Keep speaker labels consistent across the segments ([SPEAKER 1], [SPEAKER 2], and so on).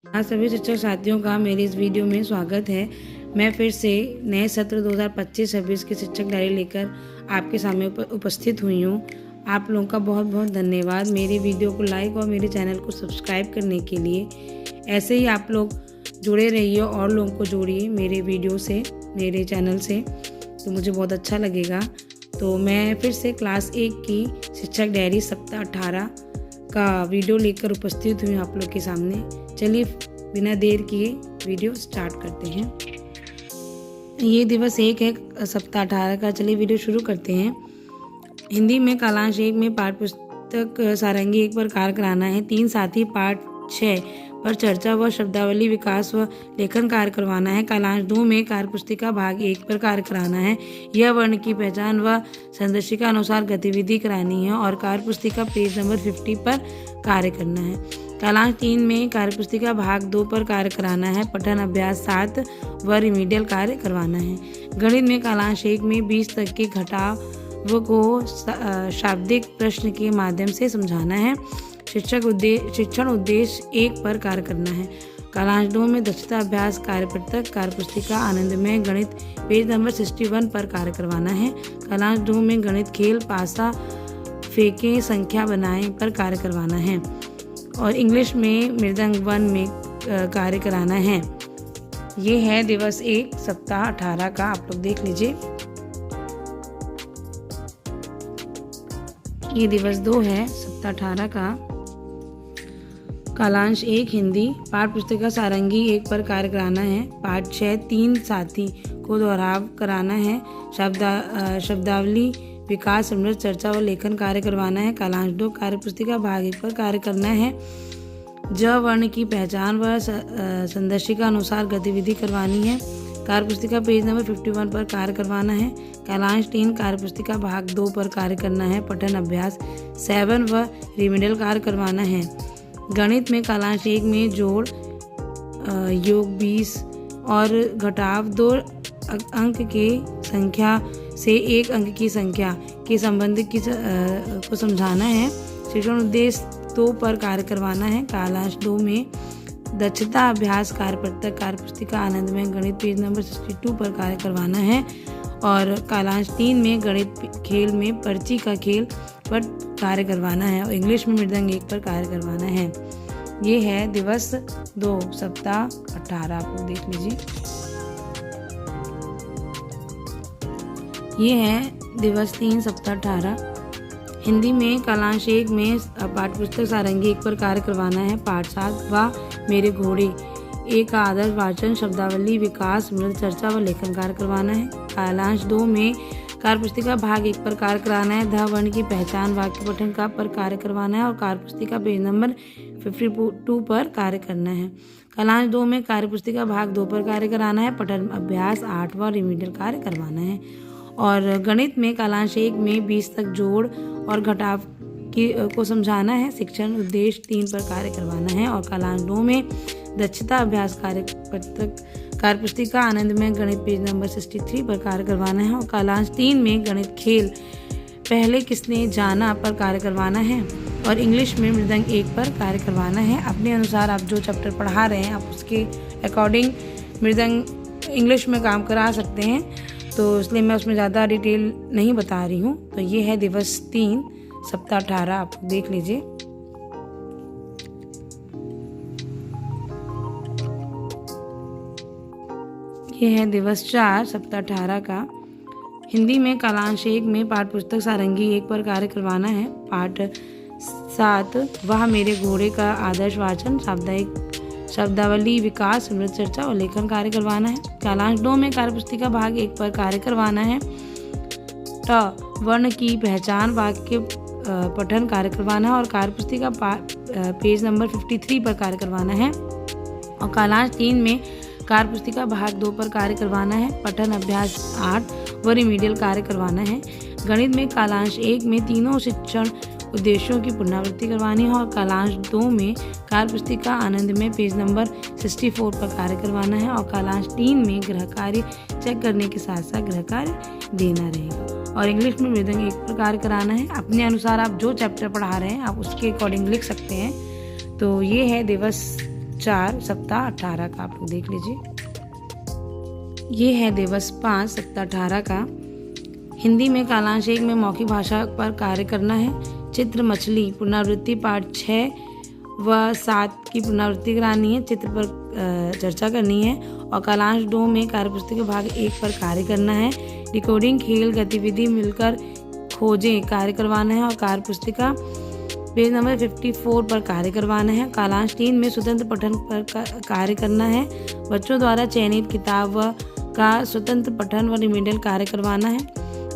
[SPEAKER 1] हाँ, सभी शिक्षक साथियों का मेरे इस वीडियो में स्वागत है। मैं फिर से नए सत्र 2025-26 की शिक्षक डायरी लेकर आपके सामने उपस्थित हुई हूँ। आप लोगों का बहुत बहुत धन्यवाद मेरे वीडियो को लाइक और मेरे चैनल को सब्सक्राइब करने के लिए। ऐसे ही आप लोग जुड़े रहिए और लोगों को जोड़िए मेरे वीडियो से, मेरे चैनल से, तो मुझे बहुत अच्छा लगेगा। तो मैं फिर से क्लास 1 की शिक्षक डायरी सप्ताह 18 का वीडियो लेकर उपस्थित हुई आप लोग के सामने। चलिए बिना देर किए वीडियो स्टार्ट करते हैं। ये दिवस 1 है सप्ताह 18 का। चलिए वीडियो शुरू करते हैं। हिंदी में कालांश 1 में पाठ्य पुस्तक सारंगी 1 पर कार्य कराना है। 3 साथी पाठ 6 पर चर्चा व शब्दावली विकास व लेखन कार्य करवाना है। कालांश 2 में कार्य पुस्तिका भाग 1 पर कार्य कराना है। यह वर्ण की पहचान व संदर्शिका अनुसार गतिविधि करानी है और कार्य पुस्तिका पेज नंबर 50 पर कार्य करना है। कालांश 3 में कार्य पुस्तिका भाग 2 पर कार्य कराना है। पठन अभ्यास 7 व रिमीडियल कार्य करवाना है। गणित में कालांश 1 में 20 तक के घटाव को शाब्दिक प्रश्न के माध्यम से समझाना है। शिक्षण उद्देश्य 1 पर कार्य करना है। कालांश 2 में दक्षता अभ्यास कार्यपत्रक कार्य पुस्तिका आनंदमय गणित पेज नंबर 61 पर कार्य करवाना है। कालांश 2 में गणित खेल पासा फेंके संख्या बनाएं पर कार्य करवाना है और इंग्लिश में मृदंग 1 में कार्य कराना है। ये है दिवस 1 सप्ताह 18 का। आप लोग देख लीजिए। ये दिवस 2 है सप्ताह 18 का। कालांश 1 हिंदी पाठ्य पुस्तिका सारंगी 1 पर कार्य कराना है। पाठ 6 3 साथी को दोहराव कराना है। शब्दावली विकास समृद्ध चर्चा व लेखन कार्य करवाना है। कालांश 2 कार्य पुस्तिका भाग 1 पर कार्य करना है। ज वर्ण की पहचान व संदर्शिका अनुसार गतिविधि करवानी है। कार्य पुस्तिका पेज नंबर 51 पर कार्य करवाना है। कालांश 3 कार्य पुस्तिका भाग 2 पर कार्य करना है। पठन अभ्यास 7 व रिमीडियल कार्य करवाना है। गणित में कालांश 1 में जोड़ योग 20 और घटाव 2 अंक के संख्या से 1 अंक की संख्या के संबंध को समझाना है। शिक्षण उद्देश्य 2 पर कार्य करवाना है। कालांश 2 में दक्षता अभ्यास कार्यपत्रक कार्य पुस्तिका आनंदमय गणित पेज नंबर 62 पर कार्य करवाना है और कालांश 3 में गणित खेल में पर्ची का खेल पर कार्य करवाना है और इंग्लिश में मृदंग 1 पर कार्य करवाना है। ये है दिवस 2 सप्ताह 18। आप लोग देख लीजिए। ये है दिवस 3 सप्ताह 18। हिंदी में कालांश 1 में पाठ्य पुस्तक सारंगी 1 पर कार्य करवाना है। पाठ 7 व मेरे घोड़े 1 का आदर्श वाचन शब्दावली विकास मृद चर्चा व लेखन कार्य करवाना है। कालांश 2 में कार्य पुस्तिका भाग 1 पर कार्य कराना है। ध वर्ण की पहचान वाक्य पठन का पर कार्य करवाना है और कार्य पुस्तिका पेज नंबर 52 पर कार्य करना है। कालांश 2 में कार्य पुस्तिका भाग 2 पर कार्य कराना है। पठन अभ्यास 8 व रिमीडियल कार्य करवाना है और गणित में कालांश 1 में 20 तक जोड़ और घटाव को समझाना है। शिक्षण उद्देश्य 3 पर कार्य करवाना है और कालांश 2 में दक्षता अभ्यास कार्यपत्रक कार्य पुस्तिका आनंदमय गणित पेज नंबर 63 पर कार्य करवाना है और कालांश 3 में गणित खेल पहले किसने जाना पर कार्य करवाना है और इंग्लिश में मृदंग 1 पर कार्य करवाना है। अपने अनुसार आप जो चैप्टर पढ़ा रहे हैं आप उसके अकॉर्डिंग मृदंग इंग्लिश में काम करा सकते हैं, तो इसलिए मैं उसमें ज़्यादा डिटेल नहीं बता रही हूँ। तो ये है दिवस 3 सप्ताह 18। आप देख लीजिए। ये है दिवस 4 सप्ताह 18 का। हिंदी में कालांश 1 में पाठ्य पुस्तक सारंगी 1 पर कार्य करवाना है। पाठ 7 वह मेरे घोड़े का आदर्श वाचन शब्दावली विकास समृद्ध चर्चा और लेखन कार्य करवाना है। कालांश 2 में कार्य पुस्तिका भाग 1 पर कार्य करवाना है। ट वर्ण की पहचान वाक्य पठन कार्य करवाना है और कार्य पुस्तिका पेज नंबर 53 पर कार्य करवाना है और कालांश 3 में कार्य पुस्तिका भाग 2 पर कार्य करवाना है। पठन अभ्यास 8 व रिमीडियल कार्य करवाना है। गणित में कालांश 1 में तीनों शिक्षण उद्देश्यों की पुनरावृत्ति करवानी है और कालांश 2 में कार्य पुस्तिका आनंद में पेज नंबर 64 पर कार्य करवाना है और कालांश 3 में गृह कार्य चेक करने के साथ साथ गृह कार्य देना रहेगा और इंग्लिश में मृदंग 1 पर कार्य कराना है। अपने अनुसार आप जो चैप्टर पढ़ा रहे हैं आप उसके अकॉर्डिंग लिख सकते हैं। तो ये है दिवस 4 सप्ताह 18 का, आप लोग देख लीजिए। ये है दिवस 5 सप्ताह 18 का। हिंदी में कालांश 1 में मौखिक भाषा पर कार्य करना है। चित्र मछली पुनरावृत्ति पाठ 6 व 7 की पुनरावृत्ति करानी है, चित्र पर चर्चा करनी है। और कालांश 2 में कार्यपुस्तिका भाग 1 पर कार्य करना है। डिकोडिंग खेल गतिविधि मिलकर खोजें कार्य करवाना है और कार्यपुस्तिका पेज नंबर 54 पर कार्य करवाना है। कालांश 3 में स्वतंत्र पठन पर कार्य करना है। बच्चों द्वारा चयनित किताब का स्वतंत्र पठन व रिमेडियल कार्य करवाना है।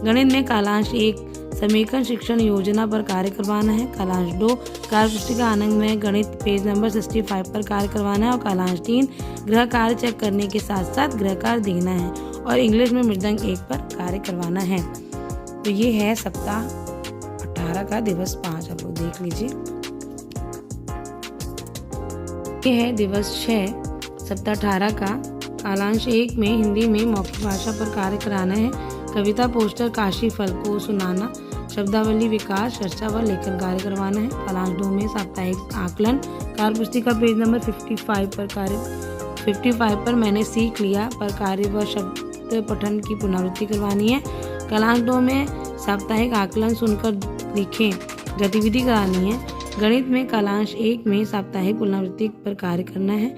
[SPEAKER 1] गणित में कालांश 1 समीकरण शिक्षण योजना पर कार्य करवाना है। कालांश 2 कार्यपुस्तिका आनंद में गणित पेज नंबर 65 पर कार्य करवाना है। और कालांश 3 गृह कार्य चेक करने के साथ साथ गृह कार्य देना है और इंग्लिश में मृदंग 1 पर कार्य करवाना है। तो ये है सप्ताह 18 का दिवस 5, आप लोग देख लीजिए। ये है दिवस 6 सप्ताह 18 का। कालांश 1 में हिंदी में मौखिक भाषा पर कार्य कराना है। कविता पोस्टर काशी फल को सुनाना, शब्दावली विकास, चर्चा व लेखन कार्य करवाना है। कालांश 2 में साप्ताहिक आकलन, कार्यपुस्तिका पेज नंबर 55 पर मैंने सीख लिया पर कार्य व शब्द पठन की पुनरावृत्ति करवानी है। कालांश 2 में साप्ताहिक आकलन सुनकर लिखें गतिविधि करानी है। गणित में कालांश 1 में साप्ताहिक पुनरावृत्ति पर कार्य करना है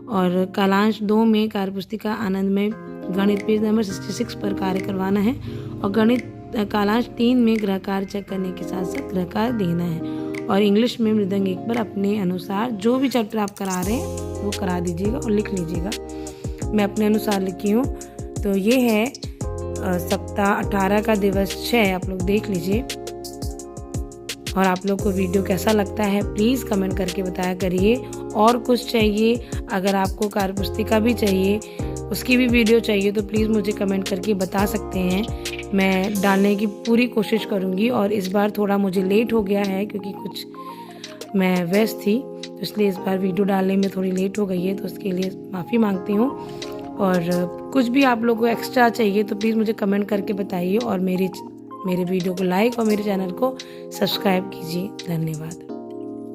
[SPEAKER 1] और कालांश 2 में कार्यपुस्तिका आनंद में गणित पेज नंबर 66 पर कार्य करवाना है। और गणित कालांश 3 में गृह कार्य चेक करने के साथ साथ गृह कार्य देना है और इंग्लिश में मृदंग 1 पर अपने अनुसार जो भी चैप्टर आप करा रहे हैं वो करा दीजिएगा और लिख लीजिएगा। मैं अपने अनुसार लिखी हूँ। तो ये है सप्ताह 18 का दिवस 6, आप लोग देख लीजिए। और आप लोग को वीडियो कैसा लगता है प्लीज़ कमेंट करके बताया करिए। और कुछ चाहिए, अगर आपको कार्यपुस्तिका भी चाहिए, उसकी भी वीडियो चाहिए तो प्लीज़ मुझे कमेंट करके बता सकते हैं। मैं डालने की पूरी कोशिश करूँगी। और इस बार थोड़ा मुझे लेट हो गया है क्योंकि कुछ मैं व्यस्त थी, तो इसलिए इस बार वीडियो डालने में थोड़ी लेट हो गई है, तो उसके लिए माफ़ी मांगती हूँ। और कुछ भी आप लोगों को एक्स्ट्रा चाहिए तो प्लीज़ मुझे कमेंट करके बताइए और मेरे वीडियो को लाइक और मेरे चैनल को सब्सक्राइब कीजिए। धन्यवाद।